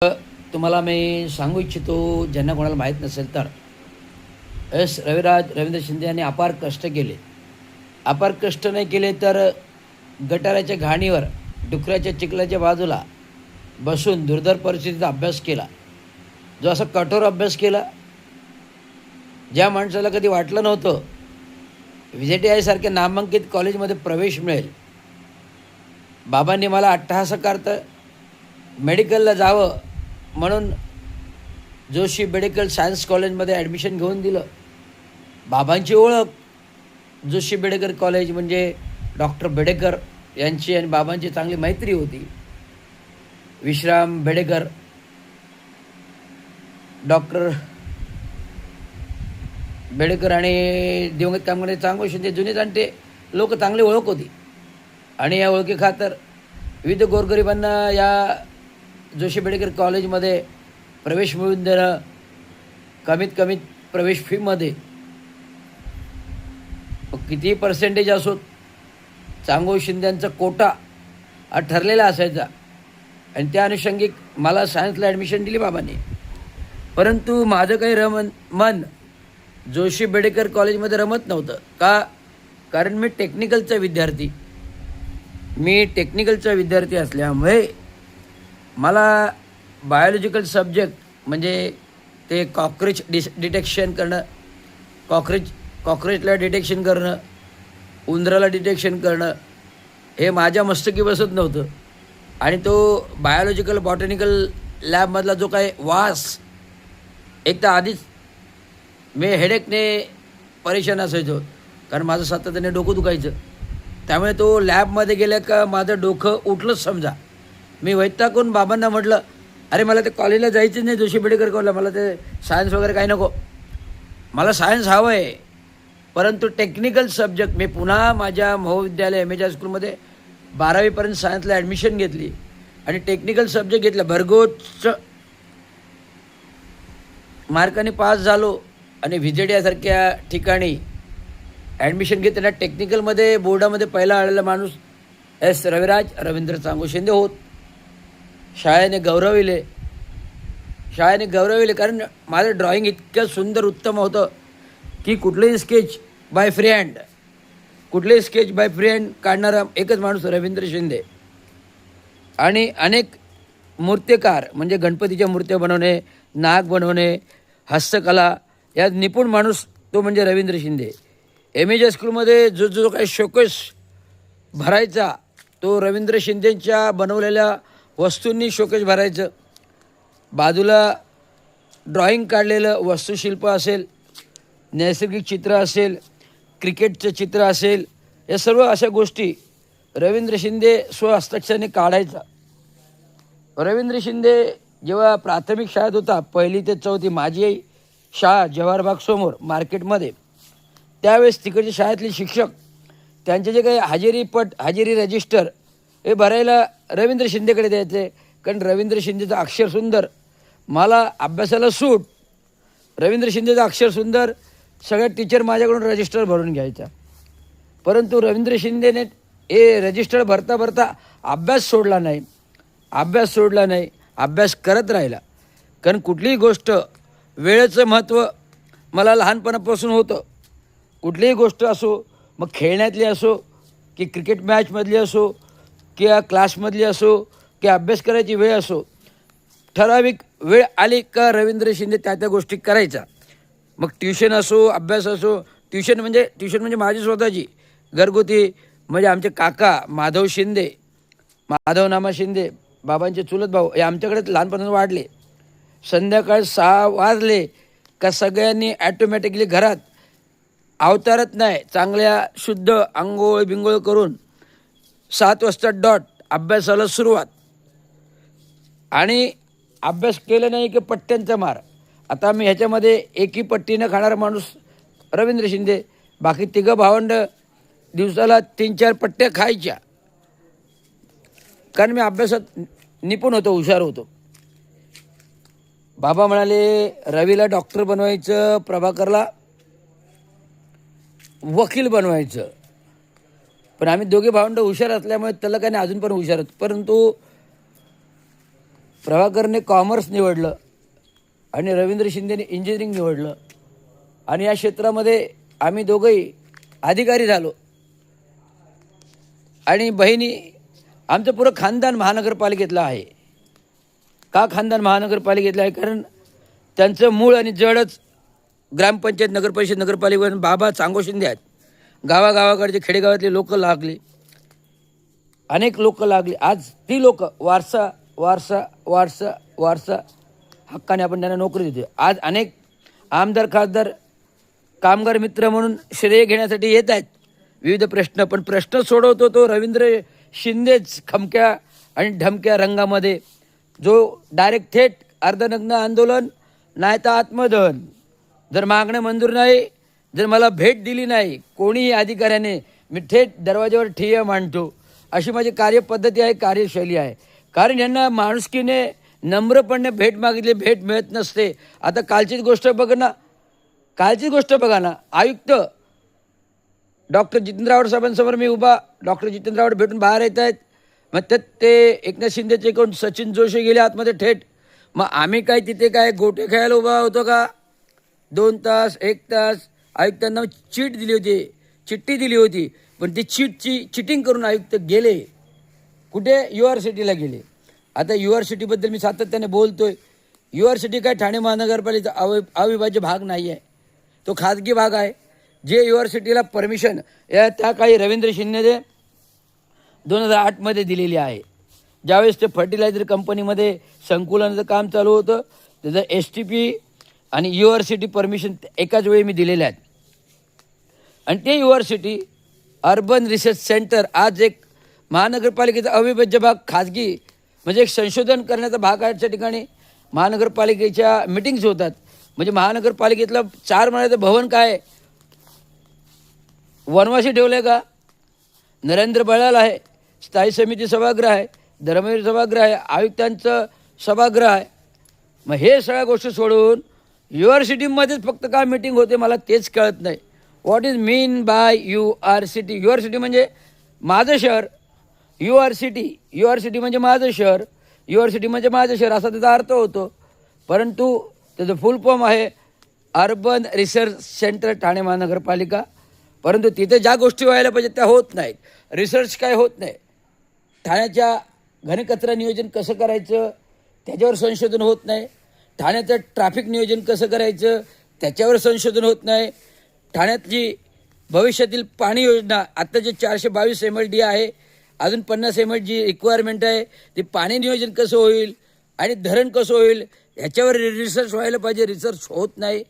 तुम्हाला मी सांगू इच्छितो, ज्यांना कोणाला माहीत नसेल तर रवींद्र शिंदे यांनी अपार कष्ट केले. अपार कष्ट नाही केले तर गटाराच्या घाणीवर डुकराच्या चिखलाच्या बाजूला बसून दुर्धर परिस्थितीचा अभ्यास केला. जो असा कठोर अभ्यास केला, ज्या माणसाला कधी वाटलं नव्हतं VJTI सारख्या नामांकित कॉलेजमध्ये प्रवेश मिळेल. बाबांनी मला अट्टहासाकार्थ मेडिकलला जावं म्हणून जोशी मेडिकल सायन्स कॉलेजमध्ये ॲडमिशन घेऊन दिलं. बाबांची ओळख जोशी बेडेकर कॉलेज म्हणजे डॉक्टर बेडेकर यांची आणि बाबांची चांगली मैत्री होती. विश्राम बेडेकर, डॉक्टर बेडेकर आणि दिवंगत कामगार चांगले शिंदे जुने जाणते लोक चांगली ओळख होती. आणि या ओळखीखातर विविध गोरगरिबांना या जोशी बेडेकर कॉलेजमध्ये प्रवेश मिळवून देणं, कमीत प्रवेश फीमध्ये किती पर्सेंटेज असो, चांगो शिंद्यांचा कोटा हा ठरलेला असायचा आणि त्या अनुषंगिक मला सायन्सला ॲडमिशन दिली बाबांनी. परंतु माझं काही मन जोशी बेडेकर कॉलेजमध्ये रमत नव्हतं. कारण मी टेक्निकलचा विद्यार्थी असल्यामुळे मला बायोलॉजिकल सब्जेक्ट म्हणजे ते कॉक्रोच डिटेक्शन करणं, कॉक्रोचला डिटेक्शन करणं, उंदराला डिटेक्शन करणं हे माझ्या मस्तकी बसत नव्हतं. आणि तो बायोलॉजिकल बॉटॅनिकल लॅबमधला जो काही वास, एक तर आधीच मी हेडेकने परेशान असायचो कारण माझं सातत्याने डोकं दुखायचं. त्यामुळे तो लॅबमध्ये गेल्या का माझं डोकं उठलंच समजा. मी वैतागून बाबांना म्हटलं, अरे मला ते कॉलेजला जायचं नाही जोशी बेडेकर कॉलेजला, मला ते सायन्स वगैरे काही नको, मला सायन्स हवं आहे. परंतु टेक्निकल सब्जेक्ट मी पुन्हा माझ्या महाविद्यालय MH हायस्कूलमध्ये 12वीपर्यंत सायन्सला ॲडमिशन घेतली आणि टेक्निकल सब्जेक्ट घेतला. भरघोस मार्काने पास झालो आणि VJTI सारख्या ठिकाणी ॲडमिशन घेताना टेक्निकलमध्ये बोर्डामध्ये पहिला आलेला माणूस रवींद्र चांगो शिंदे होत. शाळेने गौरविले कारण माझं ड्रॉइंग इतकं सुंदर उत्तम होतं की कुठलेही स्केच बाय फ्री हँड काढणारा एकच माणूस रवींद्र शिंदे. आणि अनेक मूर्तिकार म्हणजे गणपतीच्या मूर्त्या बनवणे, नाग बनवणे, हस्तकला यात निपुण माणूस तो म्हणजे रवींद्र शिंदे. MH हायस्कूलमध्ये जो काही शोकेस भरायचा तो रवींद्र शिंदेंच्या बनवलेल्या वस्तूंनी शोकेस भरायचं. बाजूला ड्रॉइंग काढलेलं वास्तुशिल्प असेल, नैसर्गिक चित्र असेल, क्रिकेटचं चित्र असेल, या सर्व अशा गोष्टी रवींद्र शिंदे स्वहस्ताक्षराने काढायचा. रवींद्र शिंदे जेव्हा प्राथमिक शाळेत होता, 1ली ते 4थी माझी शाळा जवाहर बाग समोर मार्केटमध्ये, त्यावेळेस तिकडचे शाळेतले शिक्षक त्यांचे जे काही हजेरी रजिस्टर हे भरायला रवींद्र शिंदेकडे द्यायचे. कारण रवींद्र शिंदेचं अक्षर सुंदर, मला अभ्यासाला सूट. रवींद्र शिंदेचं अक्षर सुंदर, सगळ्या टीचर माझ्याकडून रजिस्टर भरून घ्यायचा. परंतु रवींद्र शिंदेने हे रजिस्टर भरता अभ्यास सोडला नाही, अभ्यास करत राहिला. कारण कुठलीही गोष्ट वेळेचं महत्त्व मला लहानपणापासून होतं. कुठलीही गोष्ट असो, मग खेळण्यातली असो की क्रिकेट मॅचमधली असो किंवा क्लासमधली असो की अभ्यास करायची वेळ असो, ठराविक वेळ आली का रवींद्र शिंदे त्या गोष्टी करायचा. मग ट्युशन असो, अभ्यास असो. ट्युशन म्हणजे माझी स्वतःची घरगुती, म्हणजे आमचे काका माधव नामा शिंदे, बाबांचे चुलत भाऊ, हे आमच्याकडे लहानपणापासून वाढले. संध्याकाळी 6 वाजले का सगळ्यांनी ॲटोमॅटिकली घरात अवतारत नाही, चांगल्या शुद्ध बिंगोळ करून 7 वाजता डॉट अभ्यासाला सुरुवात. आणि अभ्यास केलं नाही की पट्ट्यांचा मार. आता मी ह्याच्यामध्ये एकी पट्टीनं खाणारा माणूस रवींद्र शिंदे, बाकी 3 भावंड दिवसाला 3-4 पट्ट्या खायच्या. कारण मी अभ्यासात निपुण होतो, हुशार होतो. बाबा म्हणाले रवीला डॉक्टर बनवायचं, प्रभाकरला वकील बनवायचं. पण आम्ही दोघे भावंड हुशार असल्यामुळे त्याला काही नाही, अजून पण हुशार होतो. परंतु प्रभाकरने कॉमर्स निवडलं आणि रवींद्र शिंदेने इंजिनिअरिंग निवडलं आणि या क्षेत्रामध्ये आम्ही दोघंही अधिकारी झालो. आणि बहिणी, आमचं पुरं खानदान महानगरपालिकेतलं आहे. का खानदान महानगरपालिकेतलं आहे? कारण त्यांचं मूळ आणि जडच ग्रामपंचायत, नगरपरिषद, नगरपालिका. बाबा चांगो शिंदे आहेत. गावागावाकडचे खेडेगावातले लोक लागले, अनेक लोक लागली. आज ती लोक वारसा वारसा वारसा वारसा हक्काने आपण त्यांना नोकरी देतो. आज अनेक आमदार, खासदार, कामगार मित्र म्हणून श्रेय घेण्यासाठी येत आहेत विविध प्रश्न. पण प्रश्न सोडवतो तो रवींद्र शिंदेच, खमक्या आणि ढमक्या रंगामध्ये, जो डायरेक्ट थेट अर्धनग्न आंदोलन नाही तर आत्मदहन. जर मागणं मंजूर नाही, जर मला भेट दिली नाही कोणीही अधिकाऱ्याने, मी थेट दरवाज्यावर ठिय्या मांडतो. अशी माझी कार्यपद्धती आहे, कार्यशैली आहे. कारण यांना माणुसकीने, नम्रपणे भेट मागितली, भेट मिळत नसते. आता कालचीच गोष्ट बघा ना, आयुक्त डॉक्टर जितेंद्र आव्हाड साहेबांसमोर मी उभा, डॉक्टर जितेंद्र आव्हाड भेटून बाहेर येत आहेत. मग त्यात ते एकनाथ शिंदेचे कोण सचिन जोशी गेले आतमध्ये थेट. मग आम्ही काय तिथे काय गोटे खेळायला उभा होतो का? 2 तास 1 तास आयुक्तांना चिठ्ठी दिली होती. पण ती चिटिंग करून आयुक्त गेले कुठे? UR सिटीला गेले. आता UR सिटीबद्दल मी सातत्याने बोलतोय. UR सिटी काय ठाणे महानगरपालिकेचा अविभाज्य भाग नाही आहे, तो खाजगी भाग आहे. जे UR सिटीला परमिशन त्या काळी रवींद्र शिंदेने 2008मध्ये दिलेली आहे. ज्यावेळेस ते फर्टिलायझर कंपनीमध्ये संकुलनाचं काम चालू होतं, त्याचं STP आणि UR सिटी परमिशन एकाच वेळी मी दिलेले आहेत. आणि ते UR city urban research centre आज एक महानगरपालिकेचा अविभाज्य भाग, खाजगी म्हणजे एक संशोधन करण्याचा भाग आहे. त्या ठिकाणी महानगरपालिकेच्या मिटिंग्स होतात. म्हणजे महानगरपालिकेतलं 4 महिन्याचं भवन काय वनवासी ठेवलं का? नरेंद्र बळाल आहे, स्थायी समिती सभागृह आहे, धर्मवीर सभागृह आहे, आयुक्तांचं सभागृह आहे. मग हे सगळ्या गोष्टी सोडून UR सिटीमध्येच फक्त काय मीटिंग होते, मला तेच कळत नाही. What is mean by UR city? UR city म्हणजे माझं शहर. UR सिटी म्हणजे माझं शहर. UR सिटी म्हणजे माझं शहर असा त्याचा अर्थ होतो. परंतु त्याचं फुल फॉर्म आहे अर्बन रिसर्च सेंटर ठाणे महानगरपालिका. परंतु तिथे ज्या गोष्टी व्हायला पाहिजे त्या होत नाहीत. रिसर्च काय होत नाही. ठाण्याच्या घनकचरा नियोजन कसं करायचं त्याच्यावर संशोधन होत नाही. ठाण्याचं ट्रॅफिक नियोजन कसं करायचं त्याच्यावर संशोधन होत नाही. ठाण्यातली भविष्यातील पाणी योजना, आत्ता जे 422 MLD आहे, अजून 50 MLD जी रिक्वायरमेंट आहे, ते पाणी नियोजन कसं होईल आणि धरण कसं होईल ह्याच्यावर रिसर्च व्हायला पाहिजे. रिसर्च होत नाही.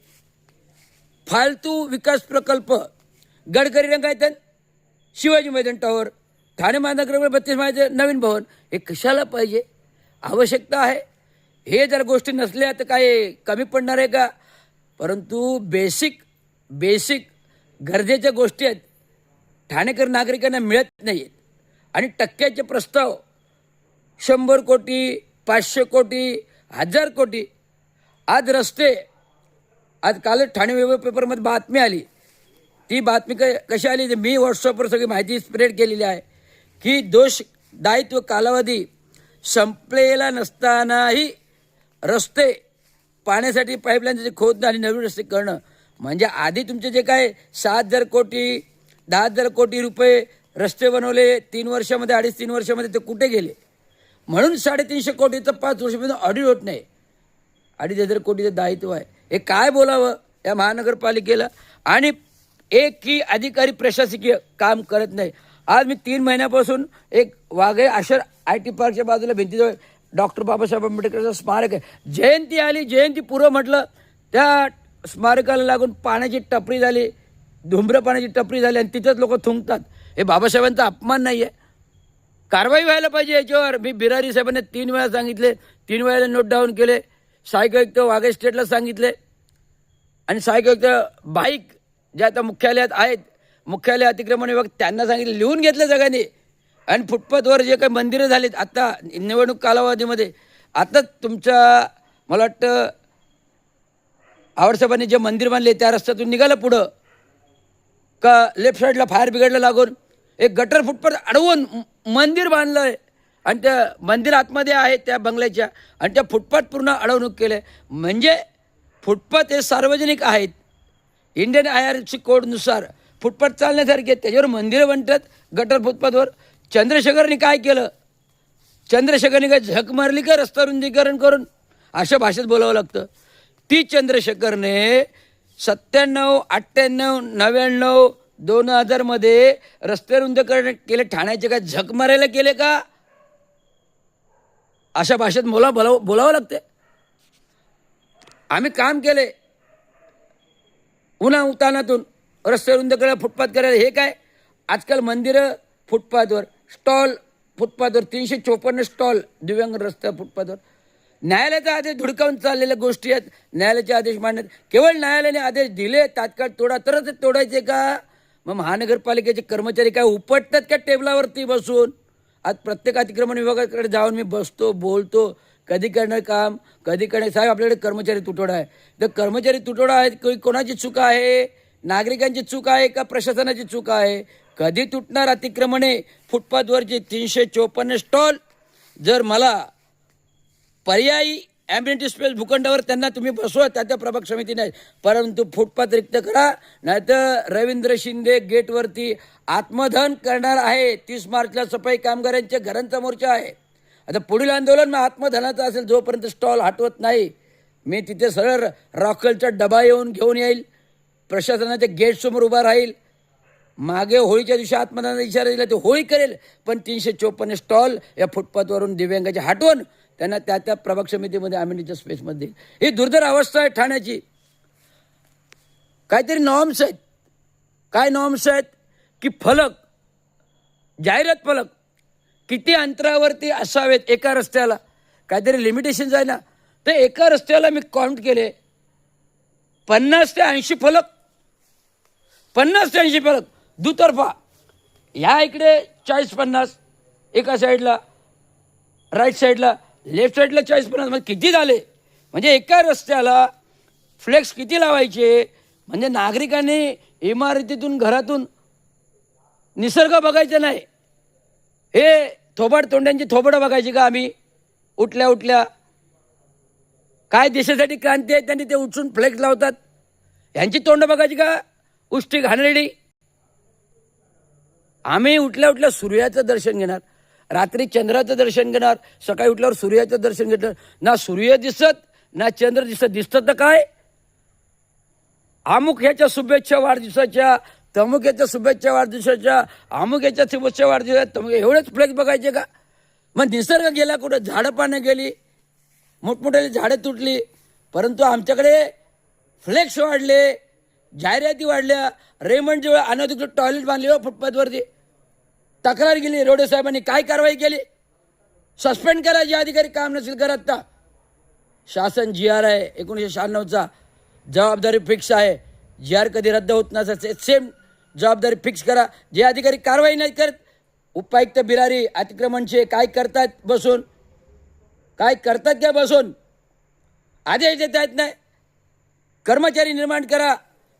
फालतू विकास प्रकल्प, गडकरी रंगायतन, शिवाजी मैदान टॉवर, ठाणे महानगरपालिका 32 माळ्याचं नवीन भवन, हे कशाला पाहिजे? आवश्यकता आहे. हे जर गोष्टी नसल्या तर काय कमी पडणार आहे का? परंतु बेसिक गरजेच्या गोष्टी आहेत, ठाणेकर नागरिकांना मिळत नाही आहेत. आणि टक्क्याचे प्रस्ताव 100 कोटी, 500 कोटी, 1000 कोटी. आज रस्ते, आज कालच ठाणे वेब पेपरमध्ये बातमी आली. ती बातमी कशी आली? मी व्हॉट्सअपवर सगळी माहिती स्प्रेड केलेली आहे की दायित्व कालावधी संपलेला नसतानाही रस्ते, पाण्यासाठी पाईपलाईनचे खोदणं आणि नवीन रस्ते करणं. म्हणजे आधी तुमचे जे काय 7,000 कोटी, 10,000 कोटी रुपये रस्ते बनवले 3 वर्षामध्ये, 2.5-3 वर्षामध्ये, ते कुठे गेले? म्हणून 350 कोटीचं 5 वर्षापर्यंत ऑडिट होत नाही. 2,500 कोटीचं दायित्व आहे. हे काय बोलावं या महानगरपालिकेला? आणि एकही अधिकारी प्रशासकीय काम करत नाही. आज मी 3 महिन्यापासून एक वाघे आशर IT पार्कच्या बाजूला भिंतीजवळ डॉक्टर बाबासाहेब आंबेडकरचं स्मारक आहे. जयंती आली, जयंती पुरं म्हटलं, त्या स्मारकाला लागून पाण्याची टपरी झाली, धुम्रपानाची टपरी झाली आणि तिथंच लोक थुंकतात. हे बाबासाहेबांचा अपमान नाही आहे? कारवाई व्हायला पाहिजे याच्यावर. मी बिरारी साहेबांना 3 वेळा सांगितले, 3 वेळेला नोट डाऊन केले. सहाय्यक आयुक्त वाघे स्टेटला सांगितले आणि सहाय्यक आयुक्त बाईक जे आता मुख्यालयात आहेत, मुख्यालय अतिक्रमण विभाग, त्यांना सांगितलं, लिहून घेतलं सगळ्यांनी. आणि फुटपाथवर जे काही मंदिरं झालीत आता निवडणूक कालावधीमध्ये, आता तुमच्या मला वाटतं आवडसाहेबांनी जे मंदिर बांधले त्या रस्त्यातून निघालं पुढं का लेफ्ट साईडला फायर ब्रिगेडला लागून एक गटर फुटपाथ अडवून मंदिर बांधलं आहे. आणि त्या मंदिर आतमध्ये आहे त्या बंगल्याच्या, आणि त्या फुटपाथ पूर्ण अडवणूक केले. म्हणजे फुटपाथ हे सार्वजनिक आहेत. इंडियन IRC कोडनुसार फुटपाथ चालण्यासारखे आहेत, त्याच्यावर मंदिरं बनतात गटर फुटपाथवर. चंद्रशेखरने काय केलं? चंद्रशेखरने काय झक मारली का रस्ता रुंदीकरण करून? अशा भाषेत बोलावं लागतं. ती चंद्रशेखरने 97, 98, 99, 2000 मध्ये रस्ते रुंदीकरण केले. ठाण्याचे काय झक मारायला केले का? अशा भाषेत बोलावं लागते. आम्ही काम केले उन्हा उतानातून रस्ते रुंद करायला, फुटपाथ करायला. हे काय आजकाल मंदिरं फुटपाथवर, स्टॉल फुटपाथवर, 354 स्टॉल दिव्यांग रस्त्या फुटपाथवर. न्यायालयाचा आदेश धुडकावून चाललेल्या गोष्टी आहेत. न्यायालयाचे आदेश मांडण्यात, केवळ न्यायालयाने आदेश दिले तात्काळ तोडा तरच ते तोडायचे का? मग महानगरपालिकेचे कर्मचारी काय उपटतात का टेबलावरती बसून? आज प्रत्येक अतिक्रमण विभागाकडे जाऊन मी बसतो, बोलतो, कधी करणार काम, कधी करणार. साहेब आपल्याकडे कर्मचारी तुटवडा आहे. तर कर्मचारी तुटवडा आहे, कोणाची चूक आहे? नागरिकांची चूक आहे का प्रशासनाची चूक आहे? कधी तुटणार अतिक्रमणे? फुटपाथवरचे 354 स्टॉल. जर मला पर्यायी ॲम्बिनिटी स्पेस भूखंडावर त्यांना तुम्ही बसवा, त्या प्रभाग समिती नाही, परंतु फुटपाथ रिक्त करा, नाहीतर रवींद्र शिंदे गेटवरती आत्मदहन करणार आहे. 30 मार्चला सफाई कामगारांच्या घरांचा मोर्चा आहे. आता पुढील आंदोलन मग आत्मदहनाचं असेल. जोपर्यंत स्टॉल हटवत नाही मी तिथे सरळ रॉकेलचा डबा घेऊन येईल, प्रशासनाच्या गेटसमोर उभा राहील. मागे होळीच्या दिवशी आत्मदहनाचा इशारा दिला, ते होळी करेल, पण 354 स्टॉल या फुटपाथवरून दिव्यांगाचे हटवून त्यांना त्या प्रभाग समितीमध्ये ॲम्बिनिटीच्या स्पेसमध्ये. ही दुर्धर अवस्था आहे ठाण्याची. काहीतरी नॉर्म्स आहेत. काय नॉर्म्स आहेत? की फलक, जाहिरात फलक किती अंतरावरती असावेत एका रस्त्याला, काहीतरी लिमिटेशन्स आहे ना. तर एका रस्त्याला मी काउंट केले 50 ते 80 फलक, 50 ते 80 फलक दुतर्फा. ह्या इकडे 40-50 एका साईडला, राईट साईडला, लेफ्ट साईडला 40-50, म्हणजे किती झाले? म्हणजे एका रस्त्याला फ्लेक्स किती लावायचे? म्हणजे नागरिकांनी इमारतीतून, घरातून निसर्ग बघायचा नाही, हे थोबाड तोंड्यांची थोबडं बघायची का आम्ही? उठल्या काय देशासाठी क्रांती आहे त्यांनी ते उठून फ्लेक्स लावतात, यांची तोंड बघायची का? उष्टी घाणेरडी. आम्ही उठल्या सूर्याचं दर्शन घेणार, रात्री चंद्राचं दर्शन घेणार, सकाळी उठल्यावर सूर्याचं दर्शन घेणार. ना सूर्य दिसत ना चंद्र दिसत. दिसतं तर काय? अमुक ह्याच्या शुभेच्छा वाढदिवसाच्या, तमुक याच्या शुभेच्छा वाढदिवसाच्या, अमुक याच्या शुभेच्छा वाढदिवसाच्या, तमुक, एवढेच फ्लेक्स बघायचे का? मग निसर्ग गेला कुठं? झाडं पानं गेली, मोठमोठ्याली झाडं तुटली, परंतु आमच्याकडे फ्लेक्स वाढले, जाहिराती वाढल्या. रेमंड जवळ अनधिकृत टॉयलेट बांधली हो फुटपाथवरती, तक्रार गेली. रोडे साहेबांनी काय कारवाई केली? सस्पेंड करा जे अधिकारी काम नसेल करत. तर शासन GR आहे 1996चा, जबाबदारी फिक्स आहे. GR कधी रद्द होत नसेल, सेम जबाबदारी फिक्स करा. जे अधिकारी कारवाई नाही करत, उपायुक्त बिरारी अतिक्रमणचे काय करतात बसून? काय करतात काय बसून? आदेश देता येत नाही. कर्मचारी निर्माण करा,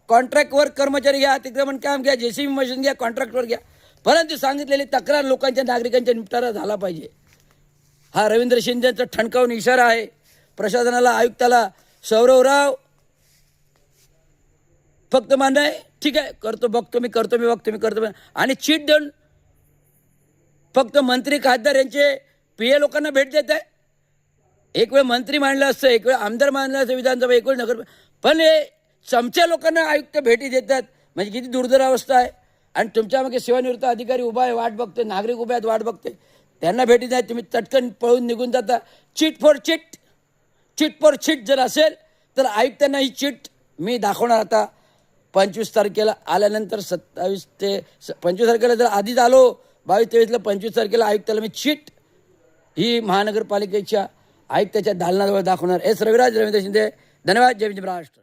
कॉन्ट्रॅक्टवर कर्मचारी घ्या, अतिक्रमण काम घ्या, JCB मशीन घ्या, कॉन्ट्रॅक्टवर घ्या, परंतु सांगितलेली तक्रार लोकांच्या, नागरिकांच्या निपटारा झाला पाहिजे. हा रवींद्र शिंदेचा ठणकावून इशारा आहे प्रशासनाला, आयुक्ताला. सौरव राव फक्त मान्य आहे, ठीक आहे, करतो, बघतो मी, बघतो. आणि चीट देऊन फक्त मंत्री, खासदार यांचे PA लोकांना भेट देत आहे. एक वेळ मंत्री मानलं असतं, एक वेळ आमदार मानलं असतं विधानसभा, एक वेळ नगर, पण हे चमच्या लोकांना आयुक्त भेटी देतात. म्हणजे किती दुर्धर अवस्था आहे. आणि तुमच्यामागे सेवानिवृत्त अधिकारी उभा आहे, वाट बघते, नागरिक उभे आहेत, वाट बघते, त्यांना भेटी द्या. तुम्ही चटकन पळून निघून जाता. चीट फॉर चीट जर असेल तर आयुक्तांना ही चीट मी दाखवणार. आता 25 तारखेला आल्यानंतर 27 ते 25 तारखेला जर आधीच आलो, 22-23ला, 25 तारखेला आयुक्ताला मी चीट ही महानगरपालिकेच्या आयुक्ताच्या दालनाजवळ दाखवणार. रविराज, रवींद्र शिंदे. धन्यवाद. जय महाराष्ट्र.